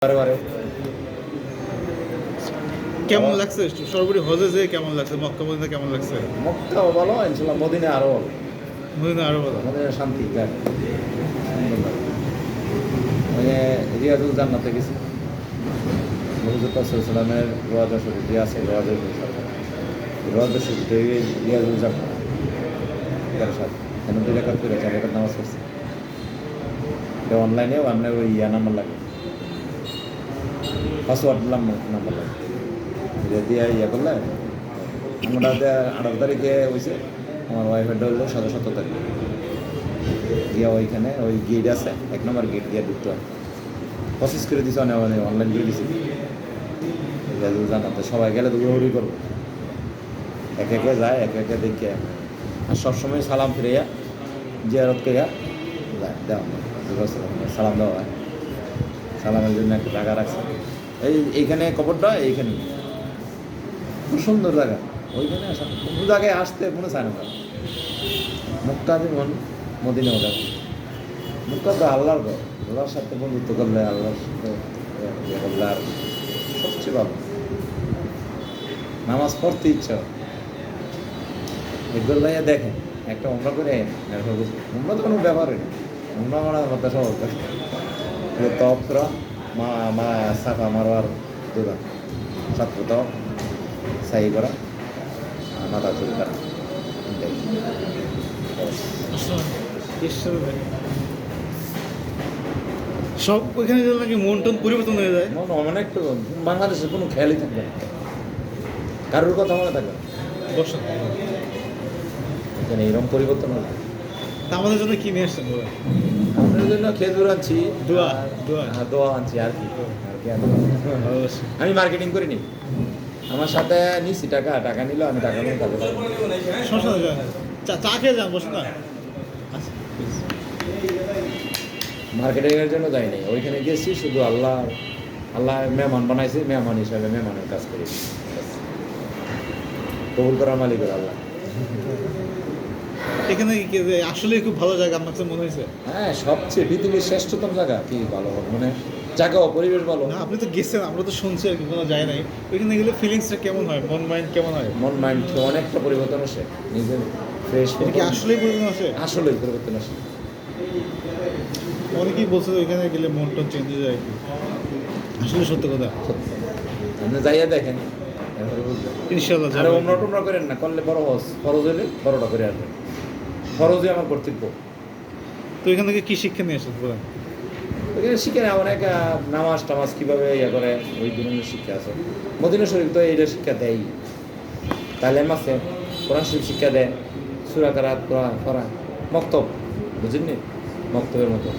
বারে কেমন লাগছে সর্বোপরি হজে যে কেমন লাগছে মক্কা মদিনা কেমন লাগছে? মক্কাও ভালো, ইনশাল্লাহ মদিনা আরো ভালো। মদিনা আরো ভালো। মদিনা শান্তি জায়গা, সুন্দর লাগে। মানে রিয়াজুল জান্নাতে গেছি, হুজুর সাল্লামের রওজা শরীফ যে আছে, রওজা শরীফ রিয়াজুল জান্নাত এর সাথে কেন 2 রাকাত করে 4 রাকাত নামাজ পড়ছি। এটা অনলাইনেও আপনার ওই নাম্বার লাগে, পাসওয়ার্ড নাম্বার লাগে, এটা দিয়ে করলে। আমরা 18 তারিখে হয়েছে, আমার ওয়াইফের হলো 17 তারিখ গিয়া ওইখানে ওই গেট আছে, 1 নম্বর গেট গিয়ে ঢুকতে হয়। প্রসেস করে দিছে, অনলাইন করে দিছি। জানাতে সবাই গেলে দৌড়ি করবো, একে একে যায়, একে একে দেখে। আর সবসময় সালাম ফিরাইয়া জিয়ারত করিয়া যায়, দেওয়া সালাম দেওয়া হয়। সালামের জন্য একটা টাকা রাখছে এইখানে, কবরটা এইখানে, খুব সুন্দর জায়গা। ওইখানে আসা কোনো জায়গায় আসতে মনে চায় না। মুক্তা যেমন মদিনা ওটা, মুক্তা তো আল্লাহর ঘর, আল্লাহর সাথে বন্ধুত্ব করলে, আল্লাহর সাথে করলে আর সবচেয়ে ভালো। নামাজ পড়তে ইচ্ছা এগুলো ভাইয়া দেখেন, একটা উমরা করে উমরা তো কোনো ব্যাপারই না, উমরা মারার মতো সহজ। তফরা মা সাফা মারোয়ার দুরা 7 তফ সাই করা, মাথা চুরি করা। সব ওইখানে গেলে নাকি মন টন পরিবর্তন হয়ে যায়। মন অনেক, বাংলাদেশের কোনো খেয়ালই থাকবে না, কারোর কথা মনে থাকবে না। বসেন, এখানে এরকম পরিবর্তন হবে। তা আমাদের জন্য কি নিয়ে আসছেন ওরা? আমাদের জন্য খেজুর আনছি, দোয়া দোয়া আনছি, আর কি আমি মার্কেটিং করিনি, আমার সাথে নিছি টাকা নিল, আমি টাকা নিয়ে কাজে চা খেয়ে যান, বসুন না। মার্কেটিংয়ের জন্য যাইনি, ওইখানে গেছি শুধু আল্লাহ মেহমান বানাইছে, মেহমান হিসাবে মেহমানের কাজ করি, কবুল করার মালিক আল্লাহ। এখানে আসলে খুব ভালো জায়গা আপনার কাছে মনে হয়েছে? হ্যাঁ, সবচেয়ে পৃথিবীর শ্রেষ্ঠতম জায়গা। কি ভালো মানে জায়গা ও পরিবেশ ভালো। না, আপনি তো গেছেন, আমরা তো শুনছি আর কি, কোনো যায় নাই। ওইখানে গেলে ফিলিংসটা কেমন হয়, মন মাইন্ড কেমন হয়? মন মাইন্ড অনেকটা পরিবর্তন আসে, নিজের ফ্রেশ। এটা কি আসলেই পরিবর্তন আসে? আসলেই পরিবর্তন আসে। অনেকেই বলছে ওইখানে গেলে মন টন চেঞ্জ হয়ে যায়, কি আসলে সত্য কথা? আপনি যাইয়া দেখেন, ইনশাআল্লাহ। আর তোমরা করেন না, করলে বড় ফরজ হইলে বড়টা করে আসবেন, ফরজই আমার কর্তব্য। তো এখান থেকে কি শিক্ষা নিয়ে আসেন বলেন? ওইখানে শিখে না অনেক, নামাজ টামাজ কীভাবে করে, ওই ধরনের শিক্ষা আছে। মদিনা শরীফ তো এইটা শিক্ষা দেয়, তালেম আছে, কোরআন শরীফ শিক্ষা দেয়, সূরা কারাত করা, মক্তব, বুঝেননি, মক্তবের মতো।